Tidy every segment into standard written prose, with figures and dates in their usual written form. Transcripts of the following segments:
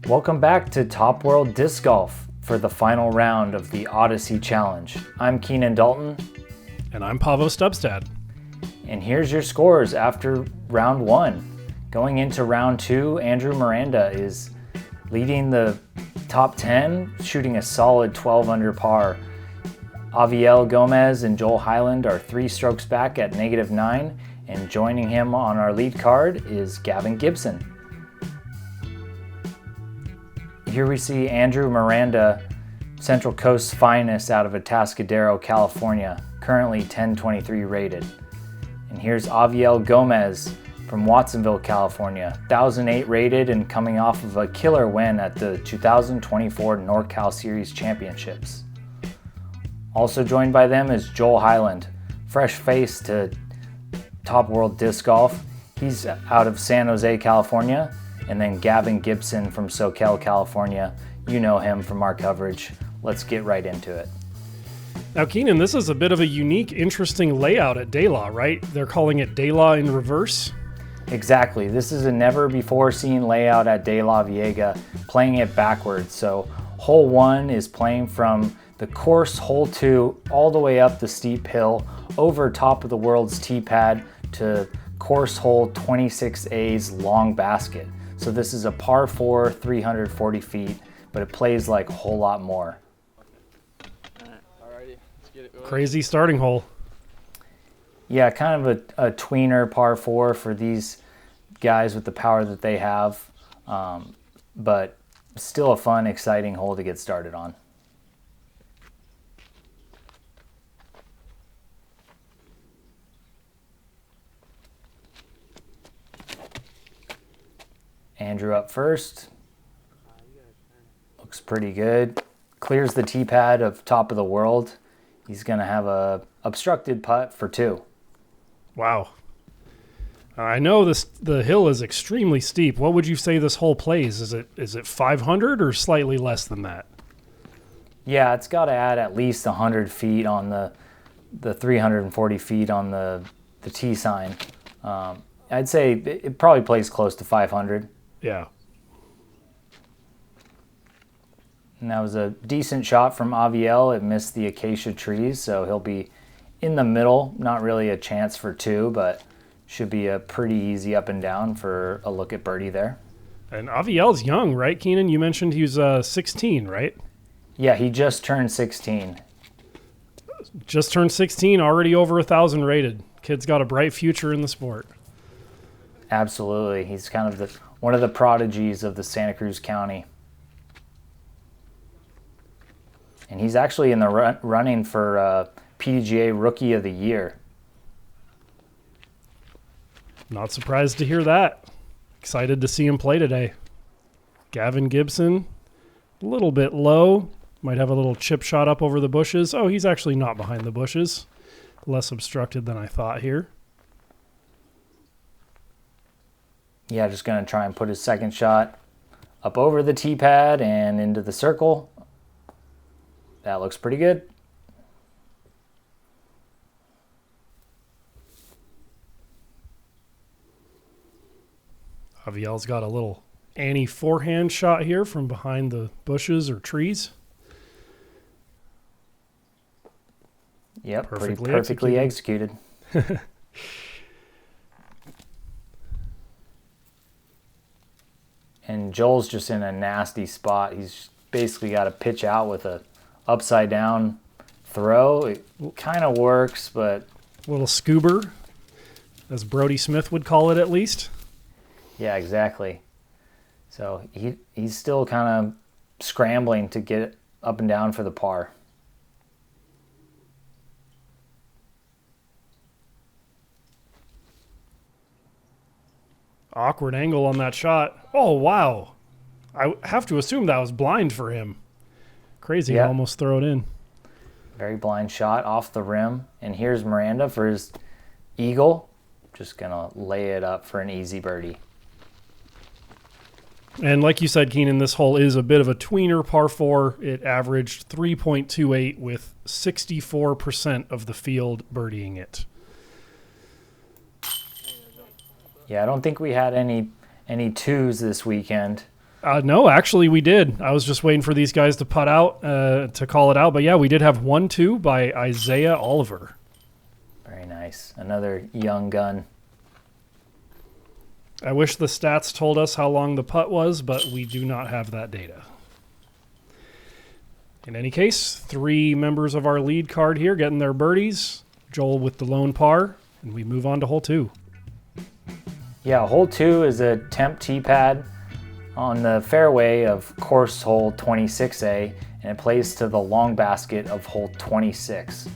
Welcome back to Top World Disc Golf for the final round of the Odyssey Challenge. I'm Keenan Dalton. And I'm Paavo Stubstad. And here's your scores after round one. Going into round two, Andrew Miranda is leading the top 10, shooting a solid 12 under par. Aviel Gomez and Joel Hyland are 3 strokes back at -9, and joining him on our lead card is Gavin Gibson. Here we see Andrew Miranda, Central Coast's finest out of Atascadero, California, currently 1023 rated. And here's Aviel Gomez from Watsonville, California, 1008 rated and coming off of a killer win at the 2024 NorCal Series Championships. Also joined by them is Joel Hyland, fresh face to Top World Disc Golf. He's out of San Jose, California. And then Gavin Gibson from Soquel, California. You know him from our coverage. Let's get right into it. Now, Keenan, this is a bit of a unique, interesting layout at DeLaveaga, right? They're calling it DeLaveaga in reverse. Exactly. This is a never-before-seen layout at DeLaveaga, playing it backwards. So hole 1 is playing from the course hole 2 all the way up the steep hill over top of the world's tee pad to course hole 26A's long basket. So this is a par 4, 340 feet, but it plays like a whole lot more. Alrighty, let's get it going. Crazy starting hole. Yeah, kind of a tweener par 4 for these guys with the power that they have, but still a fun, exciting hole to get started on. Andrew up first. Looks pretty good. Clears the tee pad of top of the world. He's going to have a obstructed putt for 2. Wow. I know the hill is extremely steep. What would you say this hole plays? Is it 500 or slightly less than that? Yeah, it's got to add at least 100 feet on the 340 feet on the tee sign. I'd say it probably plays close to 500. Yeah. And that was a decent shot from Aviel. It missed the acacia trees, so he'll be in the middle. Not really a chance for 2, but should be a pretty easy up and down for a look at birdie there. And Aviel's young, right, Keenan? You mentioned he was 16, right? Yeah, he just turned 16. Just turned 16, already over 1,000 rated. Kid's got a bright future in the sport. Absolutely. He's kind of one of the prodigies of the Santa Cruz County. And he's actually in the running for PDGA Rookie of the Year. Not surprised to hear that. Excited to see him play today. Gavin Gibson, a little bit low. Might have a little chip shot up over the bushes. Oh, he's actually not behind the bushes. Less obstructed than I thought here. Yeah, just going to try and put his second shot up over the tee pad and into the circle. That looks pretty good. Aviel's got a little Annie forehand shot here from behind the bushes or trees. Yep, perfectly executed. And Joel's just in a nasty spot. He's basically got to pitch out with a upside down throw. It kind of works, but A little scoober, as Brody Smith would call it at least. yeah, exactly. So he's still kind of scrambling to get it up and down for the par. Awkward angle on that shot. Oh, wow. I have to assume that was blind for him. Crazy to almost throw it in. Very blind shot off the rim. And here's Miranda for his eagle. Just going to lay it up for an easy birdie. And like you said, Keenan, this hole is a bit of a tweener par 4. It averaged 3.28 with 64% of the field birdieing it. Yeah, I don't think we had any twos this weekend. No, actually we did. I was just waiting for these guys to putt out to call it out. But yeah, we did have 1-2 by Isaiah Oliver. Very nice. Another young gun. I wish the stats told us how long the putt was, but we do not have that data. In any case, 3 members of our lead card here getting their birdies. Joel with the lone par, and we move on to hole 2. Yeah, hole 2 is a temp tee pad on the fairway of course hole 26A, and it plays to the long basket of hole 26.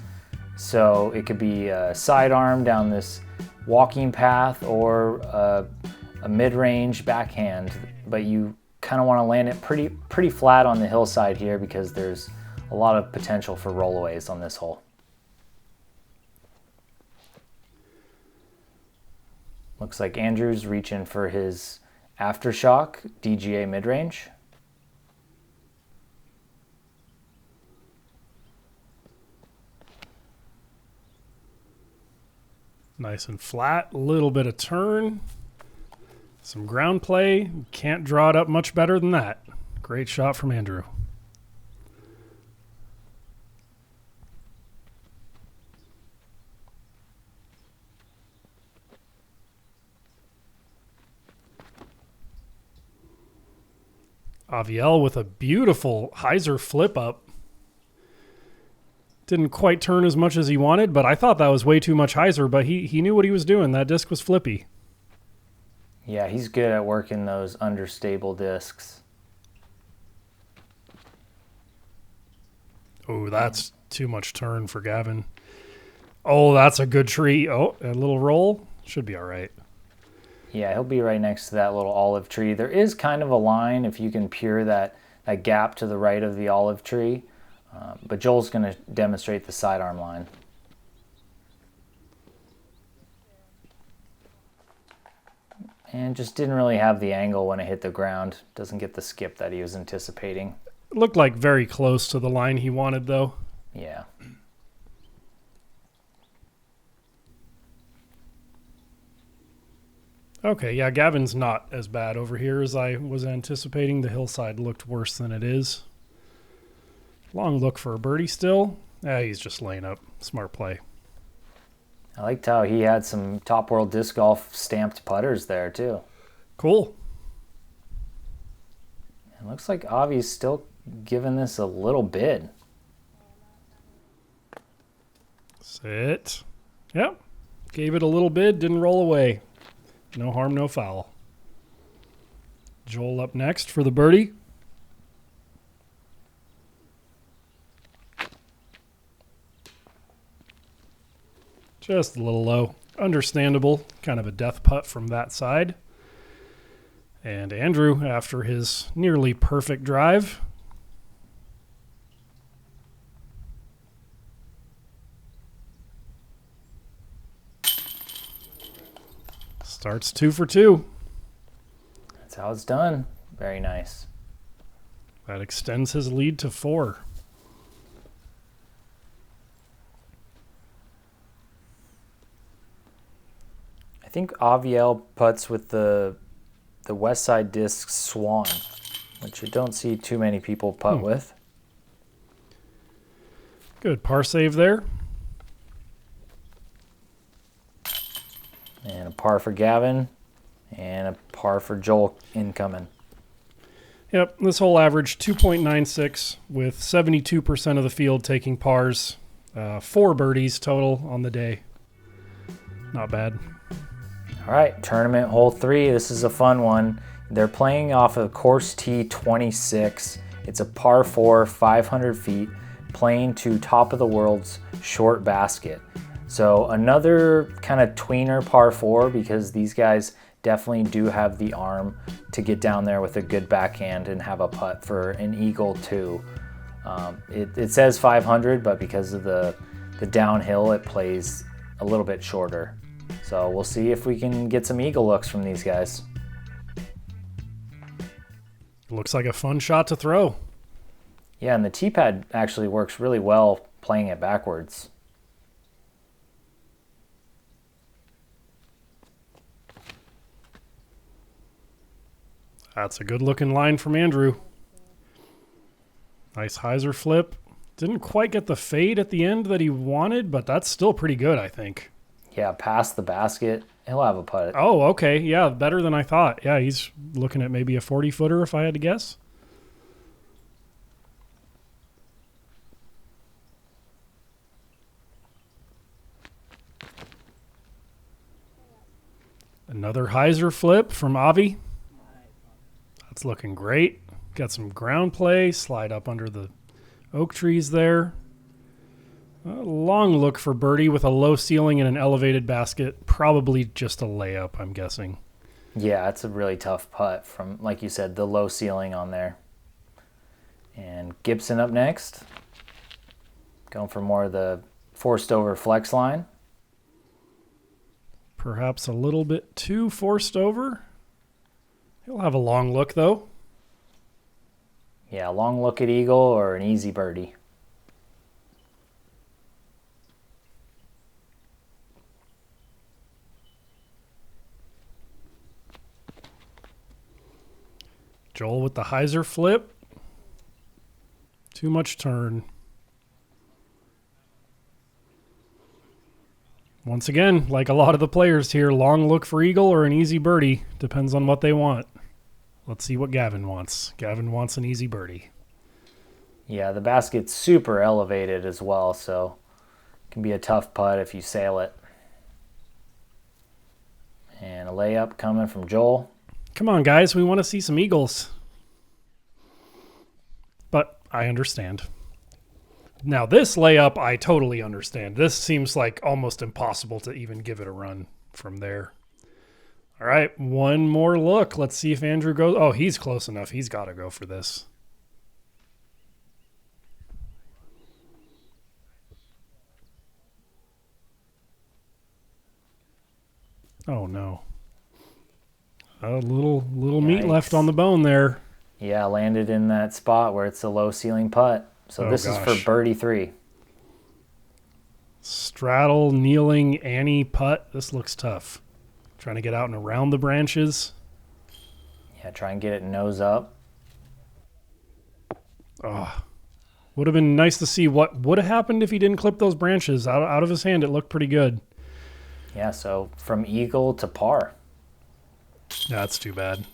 So it could be a sidearm down this walking path or a mid-range backhand, but you kind of want to land it pretty flat on the hillside here because there's a lot of potential for rollaways on this hole. Looks like Andrew's reaching for his Aftershock DGA mid-range. Nice and flat, a little bit of turn. Some ground play. Can't draw it up much better than that. Great shot from Andrew. Aviel with a beautiful hyzer flip up. Didn't quite turn as much as he wanted, but I thought that was way too much hyzer, but he knew what he was doing. That disc was flippy. Yeah, he's good at working those understable discs. Oh, that's too much turn for Gavin. Oh, that's a good tree. Oh, a little roll. Should be all right. Yeah, he'll be right next to that little olive tree. There is kind of a line if you can pure that gap to the right of the olive tree. But Joel's going to demonstrate the sidearm line. And just didn't really have the angle when it hit the ground. Doesn't get the skip that he was anticipating. It looked like very close to the line he wanted, though. Yeah. Okay, yeah, Gavin's not as bad over here as I was anticipating. The hillside looked worse than it is. Long look for a birdie still. He's just laying up. Smart play. I liked how he had some Top World Disc Golf stamped putters there, too. Cool. It looks like Avi's still giving this a little bid. Sit. Yep. Gave it a little bid, didn't roll away. No harm, no foul. Joel up next for the birdie. Just a little low. Understandable. Kind of a death putt from that side. And Andrew, after his nearly perfect drive, starts 2 for 2. That's how it's done. Very nice. That extends his lead to 4. I think Aviel putts with the West Side Disc Swan, which I don't see too many people putt with. Good par save there. And a par for Gavin, and a par for Joel incoming. Yep, this hole averaged 2.96 with 72% of the field taking pars. 4 birdies total on the day. Not bad. All right, tournament hole 3. This is a fun one. They're playing off of course T 26. It's a par 4, 500 feet, playing to top of the world's short basket. So another kind of tweener par 4 because these guys definitely do have the arm to get down there with a good backhand and have a putt for an eagle too. It says 500, but because of the downhill, it plays a little bit shorter. So we'll see if we can get some eagle looks from these guys. Looks like a fun shot to throw. Yeah, and the tee pad actually works really well playing it backwards. That's a good looking line from Andrew. Nice hyzer flip. Didn't quite get the fade at the end that he wanted, but that's still pretty good, I think. Yeah, past the basket, he'll have a putt. Oh, okay. Yeah, better than I thought. Yeah, he's looking at maybe a 40-footer if I had to guess. Another hyzer flip from Avi. That's looking great. Got some ground play. Slide up under the oak trees there. A long look for birdie with a low ceiling and an elevated basket. Probably just a layup, I'm guessing. Yeah, it's a really tough putt from, like you said, the low ceiling on there. And Gibson up next. Going for more of the forced over flex line. Perhaps a little bit too forced over. He'll have a long look, though. Yeah, long look at eagle or an easy birdie. Joel with the hyzer flip. Too much turn. Once again, like a lot of the players here, long look for eagle or an easy birdie. Depends on what they want. Let's see what Gavin wants. Gavin wants an easy birdie. Yeah, the basket's super elevated as well, so it can be a tough putt if you sail it. And a layup coming from Joel. Come on, guys. We want to see some eagles. But I understand. Now, this layup, I totally understand. This seems like almost impossible to even give it a run from there. All right, one more look. Let's see if Andrew goes. Oh, he's close enough. He's got to go for this. Oh, no. A little meat left on the bone there. Yeah, landed in that spot where it's a low ceiling putt. So this is for birdie 3. Straddle, kneeling, Annie putt. This looks tough. Trying to get out and around the branches. Yeah, try and get it nose up. Oh, would have been nice to see what would have happened if he didn't clip those branches. Out of his hand, it looked pretty good. Yeah, so from eagle to par. That's too bad.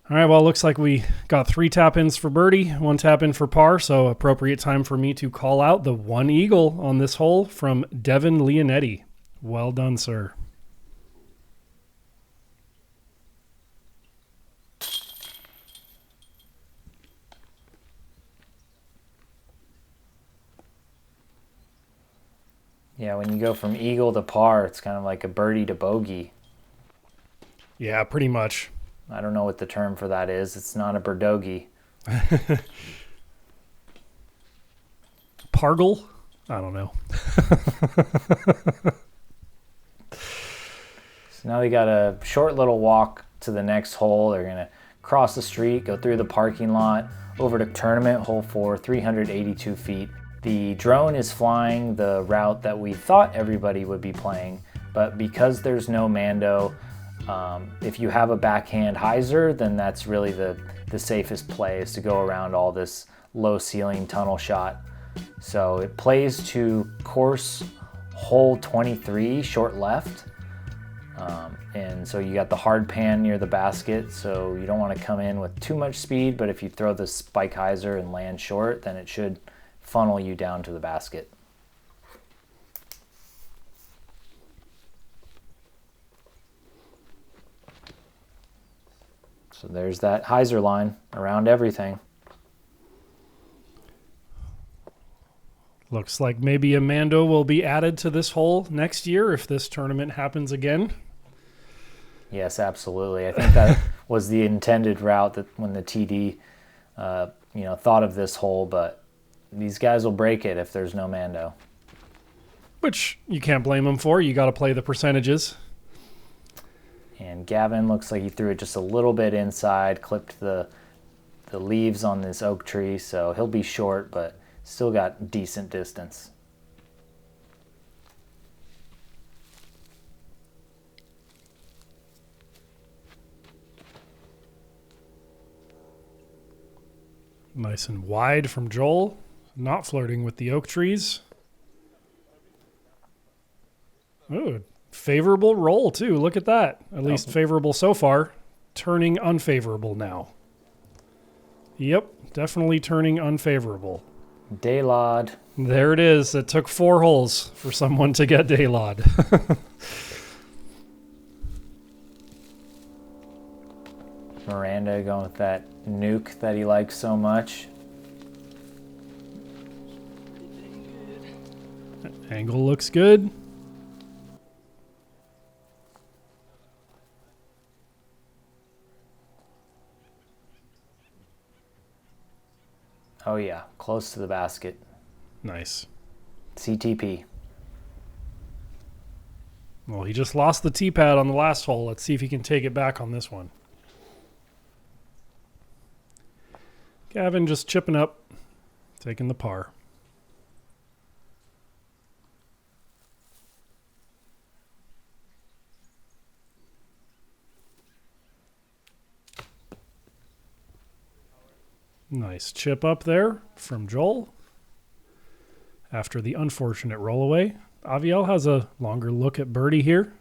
All right, well, it looks like we got 3 tap-ins for birdie, 1 tap-in for par, so appropriate time for me to call out the 1 eagle on this hole from Devin Leonetti. Well done, sir. Yeah, when you go from eagle to par, it's kind of like a birdie to bogey. Yeah, pretty much. I don't know what the term for that is. It's not a birdogey. Pargle? I don't know. So now we got a short little walk to the next hole. They're going to cross the street, go through the parking lot, over to tournament hole 4, 382 feet. The drone is flying the route that we thought everybody would be playing, but because there's no Mando, if you have a backhand hyzer, then that's really the safest play, is to go around all this low ceiling tunnel shot. So it plays to course hole 23, short left. And so you got the hard pan near the basket, so you don't want to come in with too much speed, but if you throw the spike hyzer and land short, then it should funnel you down to the basket. So there's that hyzer line around everything. Looks like maybe a Mando will be added to this hole next year if this tournament happens again. Yes, absolutely. I think that was the intended route that when the TD thought of this hole, but these guys will break it if there's no Mando. Which you can't blame them for. You got to play the percentages. And Gavin looks like he threw it just a little bit inside, clipped the leaves on this oak tree, so he'll be short, but still got decent distance. Nice and wide from Joel. Not flirting with the oak trees. Oh, favorable roll, too. Look at that. At least favorable so far. Turning unfavorable now. Yep, definitely turning unfavorable. Daylod. There it is. It took 4 holes for someone to get Daylod. Miranda going with that nuke that he likes so much. Angle looks good. Oh yeah, close to the basket. Nice. CTP. Well, he just lost the tee pad on the last hole. Let's see if he can take it back on this one. Gavin just chipping up, taking the par. Nice chip up there from Joel. After the unfortunate rollaway, Aviel has a longer look at birdie here.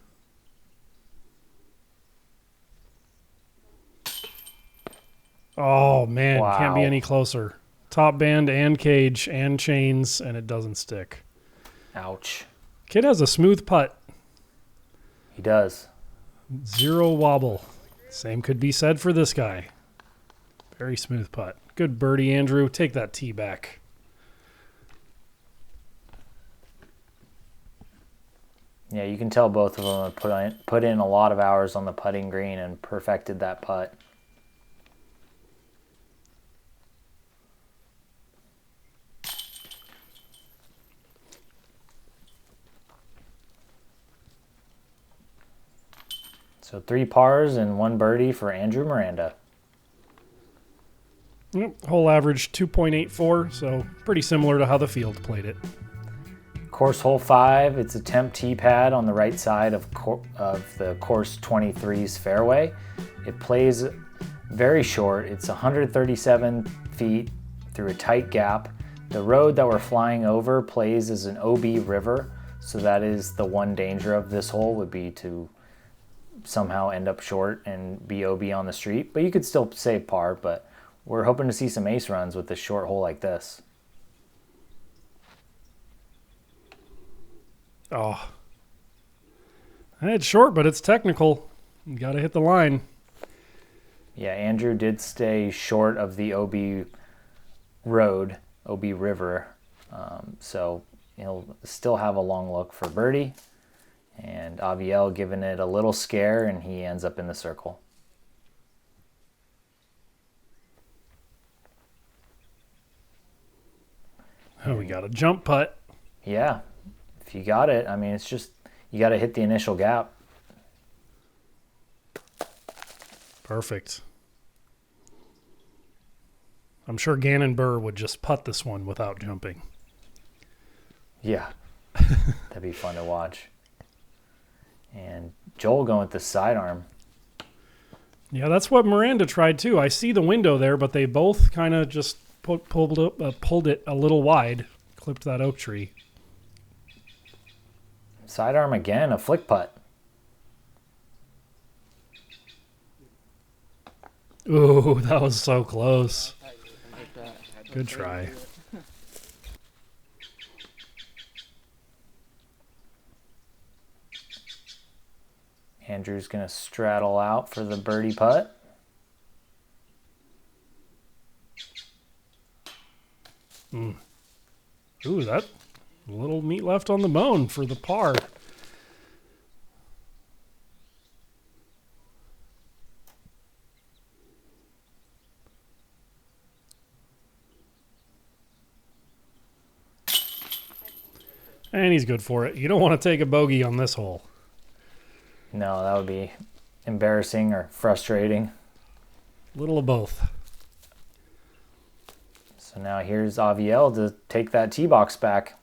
Oh, man, Wow. Can't be any closer. Top band and cage and chains, and it doesn't stick. Ouch. Kid has a smooth putt. He does. 0 wobble. Same could be said for this guy. Very smooth putt. Good birdie, Andrew. Take that tee back. Yeah, you can tell both of them have put in a lot of hours on the putting green and perfected that putt. So 3 pars and 1 birdie for Andrew Miranda. Yep, whole average 2.84, so pretty similar to how the field played it. Course hole 5, it's a temp tee pad on the right side of the course 23's fairway. It plays very short. It's 137 feet through a tight gap. The road that we're flying over plays as an OB river, so that is the one danger of this hole, would be to somehow end up short and be OB on the street. But you could still save par, but we're hoping to see some ace runs with this short hole like this. Oh. It's short, but it's technical. You got to hit the line. Yeah, Andrew did stay short of the OB road, OB river. So he'll still have a long look for birdie. And Aviel giving it a little scare, and he ends up in the circle. Oh, we got a jump putt. Yeah, if you got it, I mean, it's just, you got to hit the initial gap. Perfect. I'm sure Gannon Burr would just putt this one without jumping. Yeah, that'd be fun to watch. And Joel going with the sidearm. Yeah, that's what Miranda tried too. I see the window there, but they both kind of just pulled it a little wide, clipped that oak tree. Sidearm again, a flick putt. Ooh, that was so close. Good try. Andrew's going to straddle out for the birdie putt. Ooh, that little meat left on the bone for the par. And he's good for it. You don't want to take a bogey on this hole. No, that would be embarrassing or frustrating. Little of both. So now here's Aviel to take that tee box back.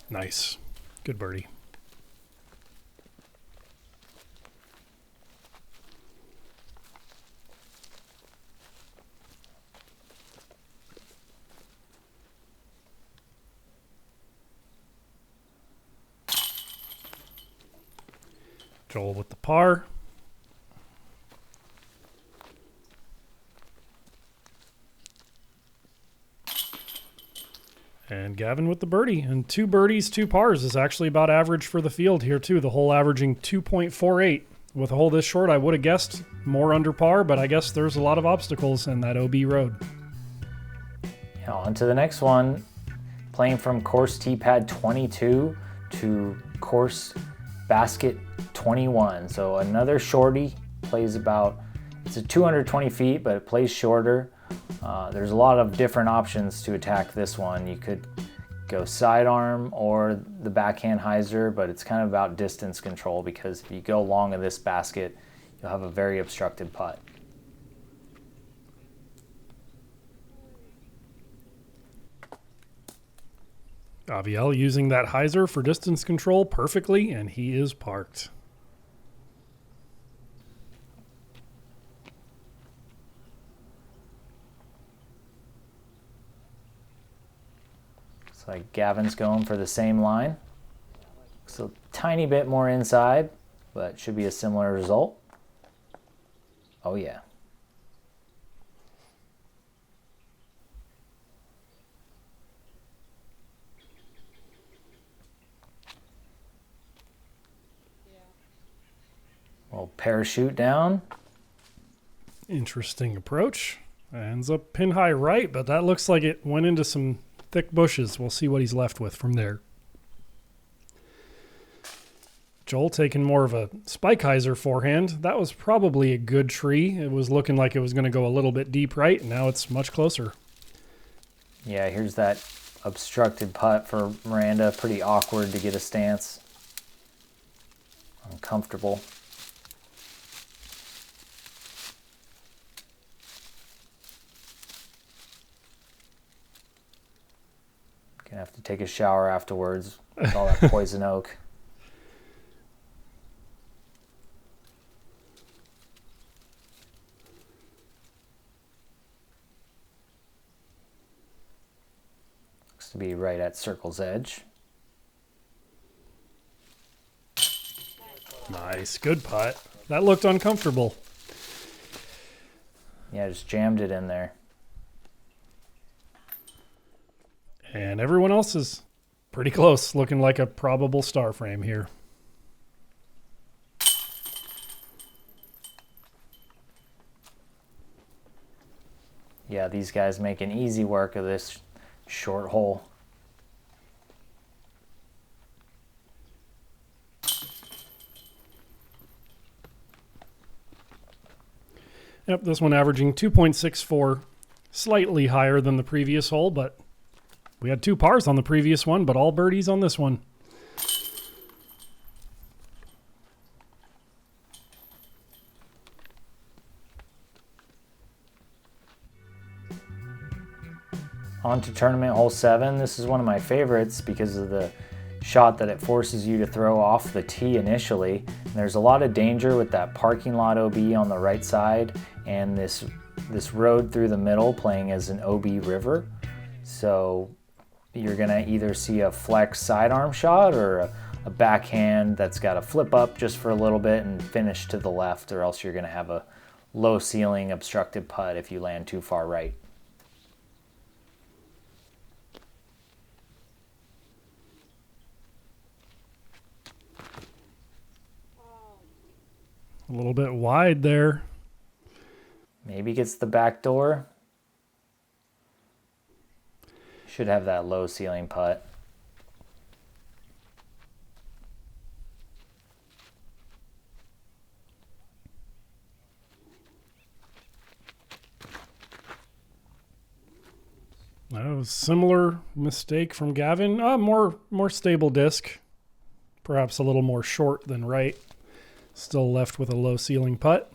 Nice. Good birdie. Joel with the par. And Gavin with the birdie. And 2 birdies, 2 pars is actually about average for the field here too. The hole averaging 2.48. With a hole this short, I would have guessed more under par, but I guess there's a lot of obstacles in that OB road. Now on to the next one. Playing from course tee pad 22 to course basket 21. So another shorty, plays about, it's a 220 feet, but it plays shorter. There's a lot of different options to attack this one. You could go sidearm or the backhand hyzer, but it's kind of about distance control because if you go long of this basket, you'll have a very obstructed putt. Aviel using that hyzer for distance control perfectly, and he is parked. Looks like Gavin's going for the same line. Looks a tiny bit more inside, but should be a similar result. Oh yeah. Little parachute down. Interesting approach. Ends up pin high right, but that looks like it went into some thick bushes. We'll see what he's left with from there. Joel taking more of a spike hyzer forehand. That was probably a good tree. It was looking like it was going to go a little bit deep right, and now it's much closer. Yeah, here's that obstructed putt for Miranda. Pretty awkward to get a stance. Uncomfortable. Gonna have to take a shower afterwards with all that poison oak. Looks to be right at circle's edge. Nice, good putt. That looked uncomfortable. Yeah, just jammed it in there. And everyone else is pretty close, looking like a probable star frame here. Yeah, these guys making easy work of this short hole. Yep, this one averaging 2.64, slightly higher than the previous hole, but we had 2 pars on the previous one, but all birdies on this one. On to tournament hole 7. This is one of my favorites because of the shot that it forces you to throw off the tee initially. And there's a lot of danger with that parking lot OB on the right side and this road through the middle playing as an OB river. So you're gonna either see a flex sidearm shot or a backhand that's got to flip up just for a little bit and finish to the left, or else you're gonna have a low ceiling obstructed putt if you land too far right. A little bit wide there. Maybe gets the back door. Should have that low ceiling putt. That was similar mistake from Gavin. More stable disc. Perhaps a little more short than right. Still left with a low ceiling putt.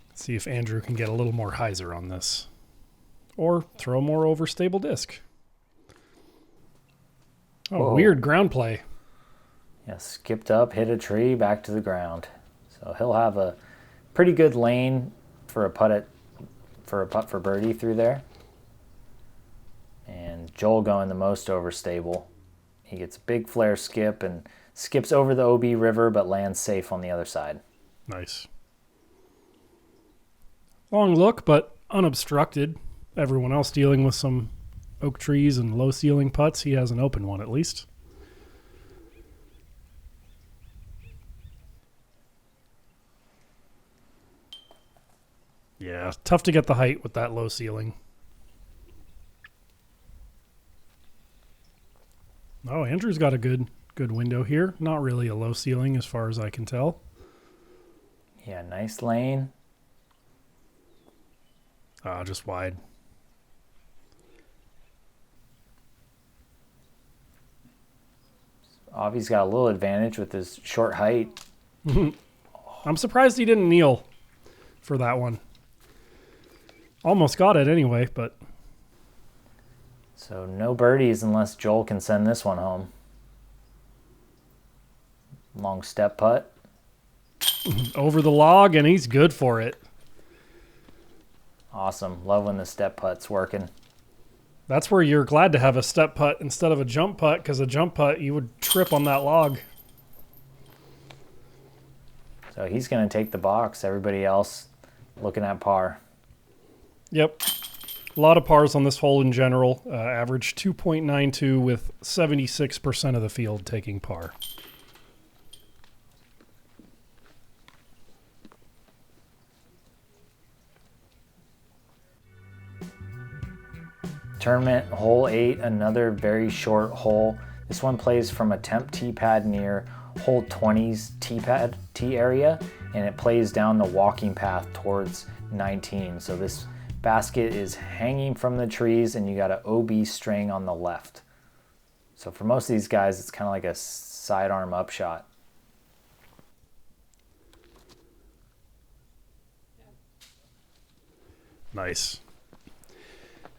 Let's see if Andrew can get a little more hyzer on this. Or throw more over stable disc. Oh, Whoa. weird ground play. Yeah, skipped up, hit a tree, back to the ground. So he'll have a pretty good lane for a putt for birdie through there. And Joel going the most overstable. He gets a big flare skip and skips over the OB river, but lands safe on the other side. Nice. Long look, but unobstructed. Everyone else dealing with some oak trees and low ceiling putts. He has an open one at least. Yeah, tough to get the height with that low ceiling. Oh, Andrew's got a good window here. Not really a low ceiling as far as I can tell. Yeah, nice lane. Just wide. Avi's got a little advantage with his short height. I'm surprised he didn't kneel for that one. Almost got it anyway, but... So no birdies unless Joel can send this one home. Long step putt. Over the log, and he's good for it. Awesome. Love when the step putt's working. That's where you're glad to have a step putt instead of a jump putt, because a jump putt, you would trip on that log. So he's going to take the box. Everybody else looking at par. Yep. A lot of pars on this hole in general. Average 2.92 with 76% of the field taking par. Tournament hole 8, another very short hole. This one plays from a temp tee pad near hole 20's tee area, and it plays down the walking path towards 19. So this basket is hanging from the trees, and you got an OB string on the left. So for most of these guys, it's kind of like a sidearm upshot. Nice.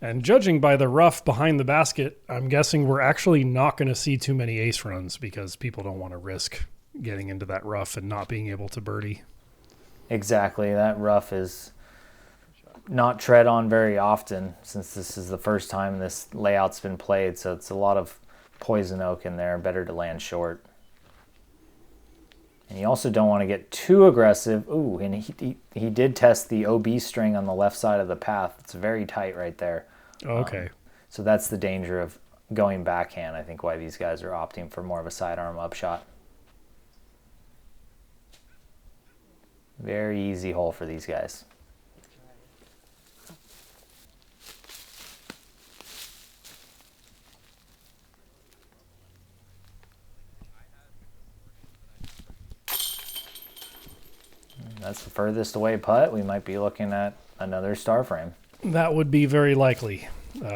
And judging by the rough behind the basket, I'm guessing we're actually not going to see too many ace runs because people don't want to risk getting into that rough and not being able to birdie. Exactly. That rough is not tread on very often since this is the first time this layout's been played. So it's a lot of poison oak in there. Better to land short. And you also don't want to get too aggressive. Ooh, and he did test the OB string on the left side of the path. It's very tight right there. Okay. So that's the danger of going backhand. I think why these guys are opting for more of a sidearm upshot. Very easy hole for these guys. That's the furthest away putt. We might be looking at another star frame. That would be very likely.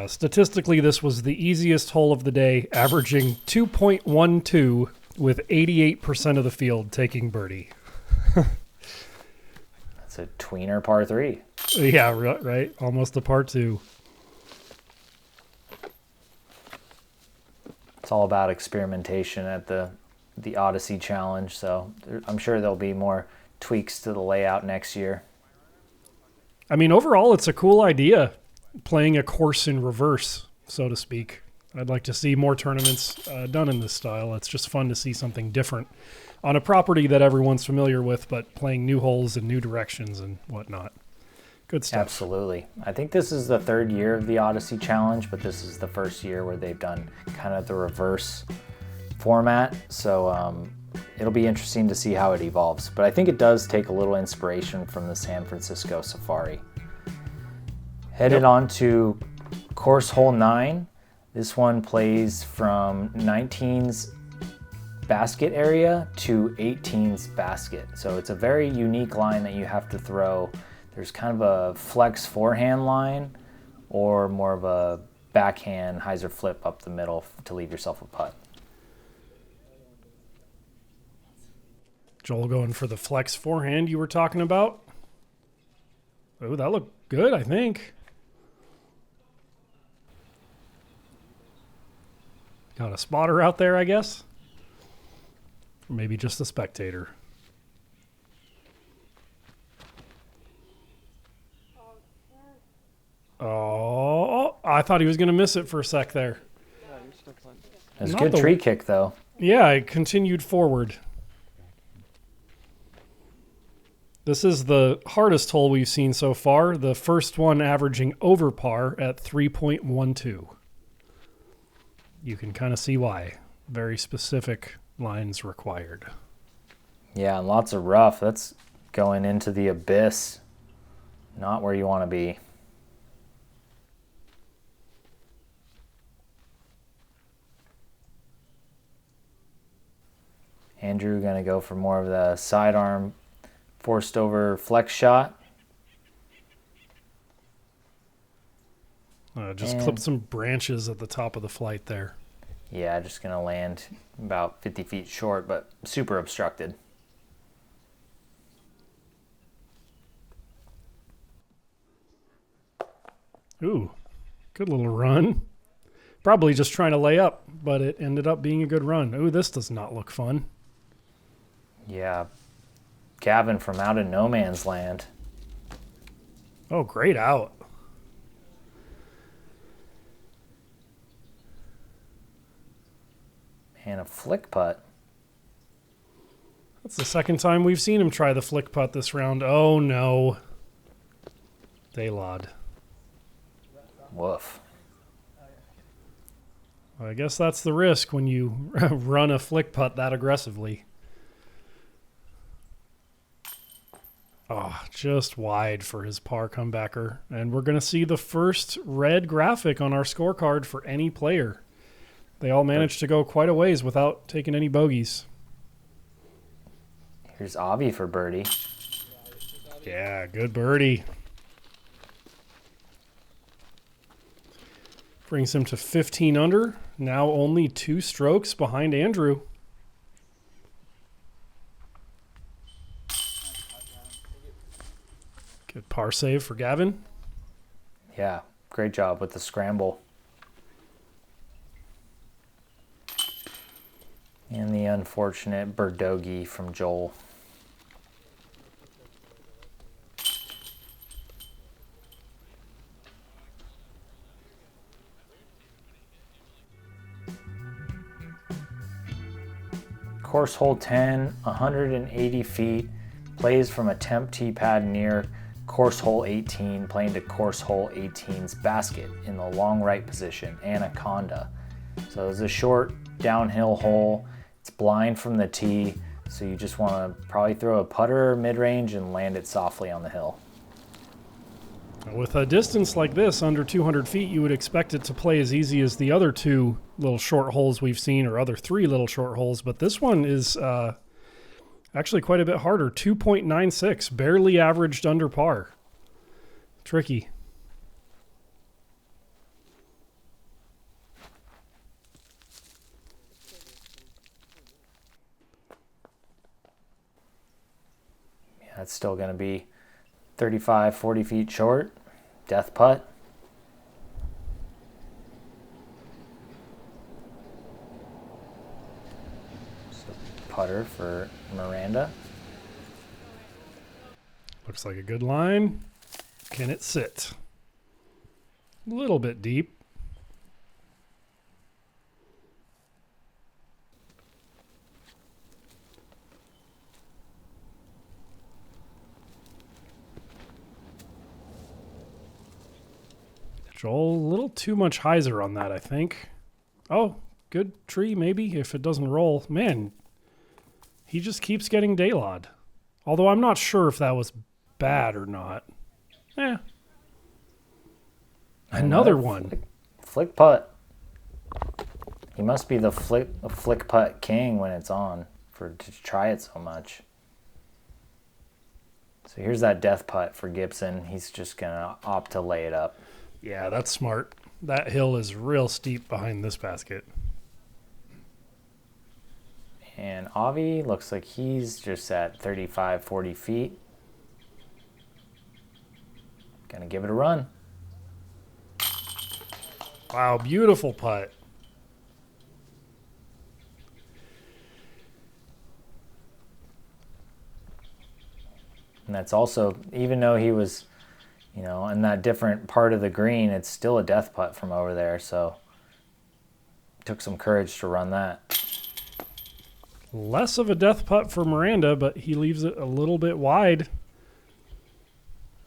Statistically, this was the easiest hole of the day, averaging 2.12 with 88% of the field taking birdie. That's a tweener par 3. Yeah, right. Almost a par 2. It's all about experimentation at the Odyssey challenge, so I'm sure there'll be more tweaks to the layout next year. I mean, overall, it's a cool idea, playing a course in reverse, so to speak. I'd like to see more tournaments done in this style. It's just fun to see something different on a property that everyone's familiar with, but playing new holes and new directions and whatnot. Good stuff. Absolutely. I think this is the 3rd year of the Odyssey challenge, but this is the first year where they've done kind of the reverse format. So it'll be interesting to see how it evolves. But I think it does take a little inspiration from the San Francisco Safari. Headed on to course hole 9. This one plays from 19's basket area to 18's basket. So it's a very unique line that you have to throw. There's kind of a flex forehand line or more of a backhand hyzer flip up the middle to leave yourself a putt. Joel going for the flex forehand you were talking about. Oh, that looked good, I think. Got a spotter out there, I guess. Or maybe just a spectator. Oh, I thought he was going to miss it for a sec there. It was a good tree kick, though. Yeah, it continued forward. This is the hardest hole we've seen so far. The first one averaging over par at 3.12. You can kind of see why. Very specific lines required. Yeah, and lots of rough. That's going into the abyss. Not where you want to be. Andrew going to go for more of the sidearm forced over flex shot. Just clip some branches at the top of the flight there. Yeah, just going to land about 50 feet short, but super obstructed. Ooh, good little run. Probably just trying to lay up, but it ended up being a good run. Ooh, this does not look fun. Yeah, Gavin from out of no man's land. Oh, great out. And a flick putt. That's the second time we've seen him try the flick putt this round. Oh, no. DeLaveaga. Woof. Well, I guess that's the risk when you run a flick putt that aggressively. Oh, just wide for his par comebacker. And we're going to see the first red graphic on our scorecard for any player. They all managed to go quite a ways without taking any bogeys. Here's Avi for birdie. Yeah, good birdie. Brings him to 15 under. Now only 2 strokes behind Andrew. Good par save for Gavin. Yeah, great job with the scramble. And the unfortunate birdogey from Joel. Course hole 10, 180 feet, plays from a temp tee pad near course hole 18, playing to course hole 18's basket in the long right position, Anaconda. So it's a short downhill hole. It's blind from the tee, so you just want to probably throw a putter mid-range and land it softly on the hill. With a distance like this, under 200 feet, you would expect it to play as easy as the other 2 little short holes we've seen, or other 3 little short holes, but this one is actually quite a bit harder. 2.96, barely averaged under par. Tricky. Yeah, that's still going to be 35, 40 feet short. Death putt. Putter for Miranda. Looks like a good line. Can it sit? A little bit deep. Joel, a little too much hyzer on that, I think. Oh, good tree maybe if it doesn't roll. Man, he just keeps getting DeLaveaga. Although I'm not sure if that was bad or not. Another one. Flick putt. He must be the flick putt king when it's on to try it so much. So here's that death putt for Gibson. He's just going to opt to lay it up. Yeah, that's smart. That hill is real steep behind this basket. And Avi looks like he's just at 35, 40 feet. Gonna give it a run. Wow, beautiful putt. And that's also, even though he was, in that different part of the green, it's still a death putt from over there. So it took some courage to run that. Less of a death putt for Miranda, but he leaves it a little bit wide.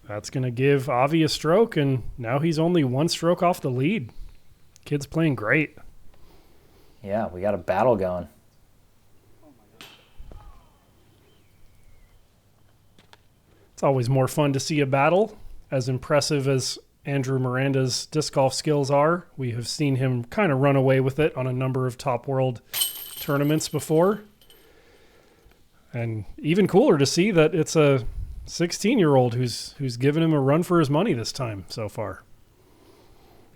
That's going to give Avi a stroke, and now he's only one stroke off the lead. Kid's playing great. Yeah, we got a battle going. It's always more fun to see a battle. As impressive as Andrew Miranda's disc golf skills are, we have seen him kind of run away with it on a number of top world tournaments before. And even cooler to see that it's a 16-year-old who's given him a run for his money this time so far.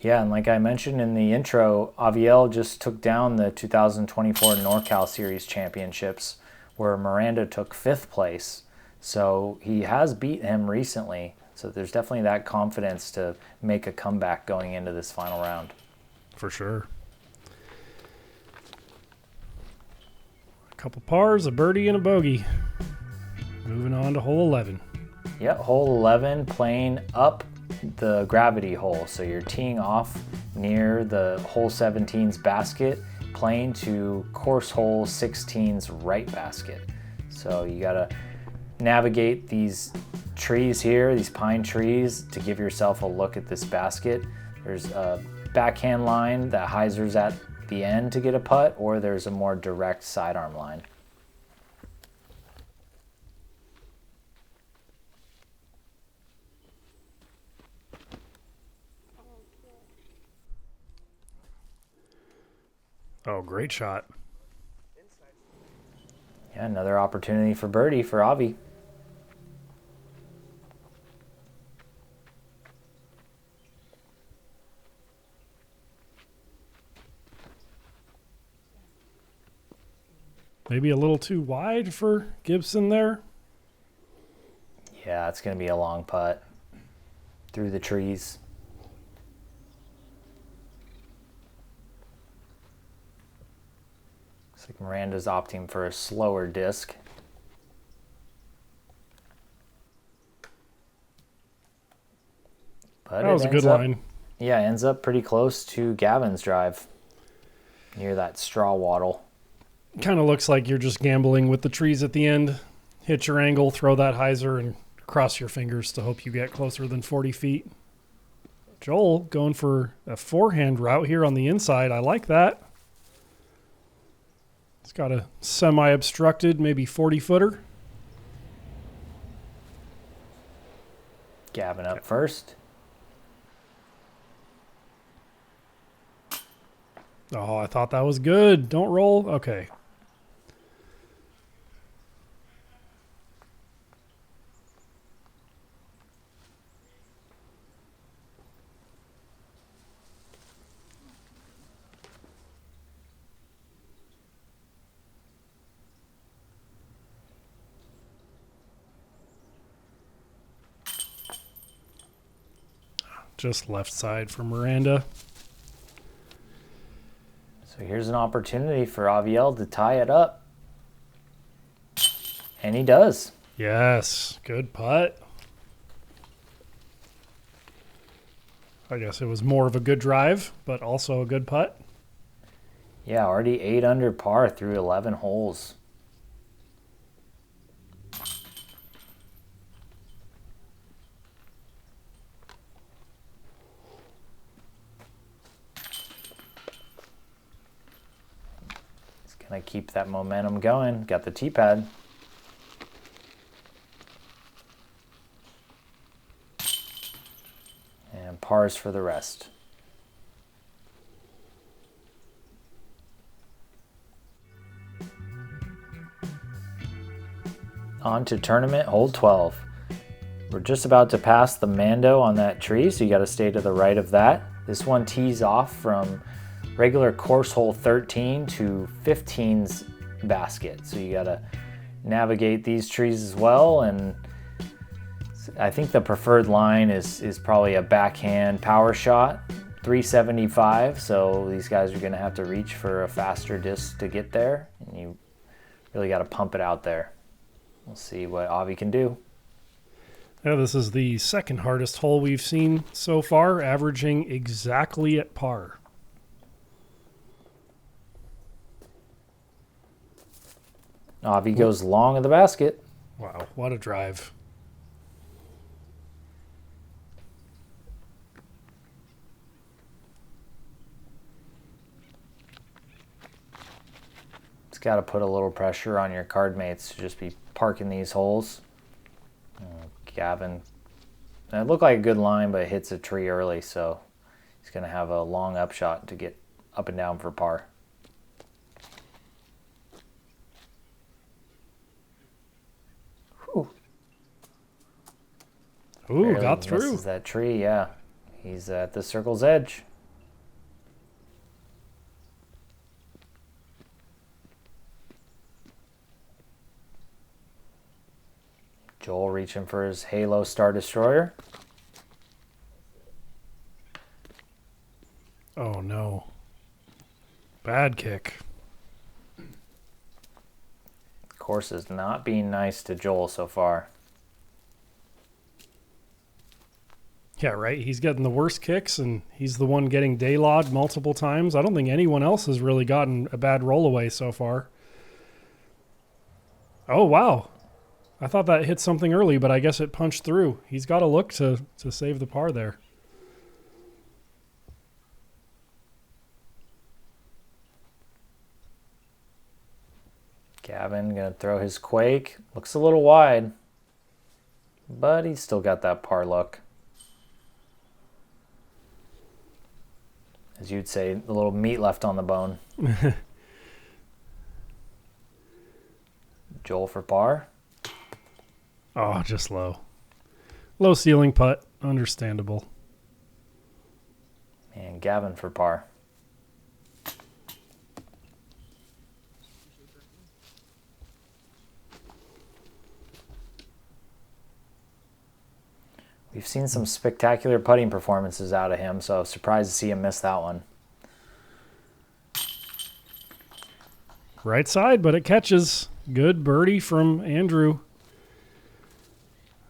Yeah, and like I mentioned in the intro, Aviel just took down the 2024 NorCal Series Championships, where Miranda took 5th place. So he has beat him recently. So there's definitely that confidence to make a comeback going into this final round. For sure. A couple pars, a birdie, and a bogey. Moving on to hole 11. Yeah, hole 11, playing up the gravity hole. So you're teeing off near the hole 17's basket, playing to course hole 16's right basket. So you got to navigate these trees here, these pine trees, to give yourself a look at this basket. There's a backhand line that hyzers at the end to get a putt, or there's a more direct sidearm line. Oh, great shot. Yeah, another opportunity for birdie for Avi. Maybe a little too wide for Gibson there. Yeah, it's going to be a long putt through the trees. Looks like Miranda's opting for a slower disc. But that was a good line. Yeah, ends up pretty close to Gavin's drive near that straw wattle. Kind of looks like you're just gambling with the trees at the end. Hit your angle, throw that hyzer, and cross your fingers to hope you get closer than 40 feet. Joel going for a forehand route here on the inside. I like that. It's got a semi-obstructed, maybe 40-footer. Gavin up first. Oh, I thought that was good. Don't roll. Okay. Just left side for Miranda. So here's an opportunity for Aviel to tie it up. And he does. Yes, good putt. I guess it was more of a good drive, but also a good putt. Yeah, already 8 under par through 11 holes. Gonna keep that momentum going. Got the tee pad. And pars for the rest. On to tournament hole 12. We're just about to pass the Mando on that tree, so you got to stay to the right of that. This one tees off from regular course hole 13 to 15's basket. So you got to navigate these trees as well. And I think the preferred line is probably a backhand power shot, 375. So these guys are going to have to reach for a faster disc to get there. And you really got to pump it out there. We'll see what Avi can do. Yeah, this is the second hardest hole we've seen so far, averaging exactly at par. Avi goes long of the basket. Wow, what a drive. It's got to put a little pressure on your card mates to just be parking these holes. Gavin, it looked like a good line, but it hits a tree early, so he's going to have a long upshot to get up and down for par. Whew. Ooh, Barely got through. misses that tree, yeah. He's at the circle's edge. Joel reaching for his Halo Star Destroyer. Oh, no. Bad kick. Course is not being nice to Joel so far. Yeah, right. He's getting the worst kicks, and he's the one getting daylawed multiple times. I don't think anyone else has really gotten a bad rollaway so far. Oh, wow. I thought that hit something early, but I guess it punched through. He's got to look to save the par there. Gavin going to throw his Quake. Looks a little wide, but he's still got that par look. As you'd say, a little meat left on the bone. Joel for par. Oh, just low. Low ceiling putt. Understandable. And Gavin for par. We've seen some spectacular putting performances out of him, so surprised to see him miss that one. Right side, but it catches. Good birdie from Andrew.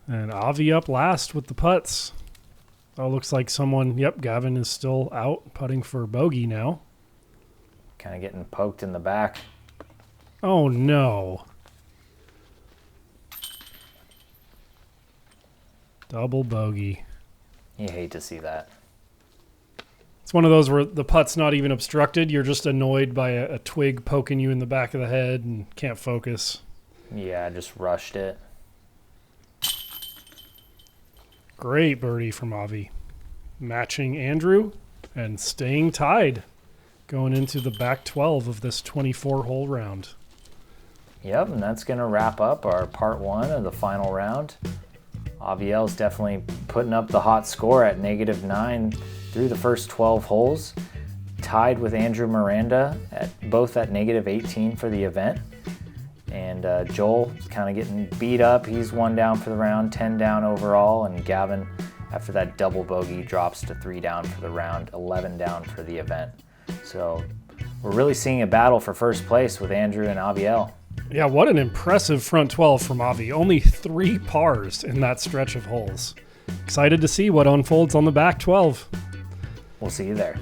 And Avi up last with the putts. Oh, looks like someone, yep, Gavin is still out putting for bogey now. Kind of getting poked in the back. Oh, no. Double bogey. You hate to see that. It's one of those where the putt's not even obstructed. You're just annoyed by a twig poking you in the back of the head and can't focus. Yeah, I just rushed it. Great birdie from Avi. Matching Andrew and staying tied going into the back 12 of this 24-hole round. Yep, and that's going to wrap up our part one of the final round. Aviel's definitely putting up the hot score at -9 through the first 12 holes. Tied with Andrew Miranda, both at -18 for the event. And Joel is kind of getting beat up. He's 1 down for the round, 10 down overall. And Gavin, after that double bogey, drops to 3 down for the round, 11 down for the event. So we're really seeing a battle for first place with Andrew and Aviel. Yeah, what an impressive front 12 from Avi. Only 3 pars in that stretch of holes. Excited to see what unfolds on the back 12. We'll see you there.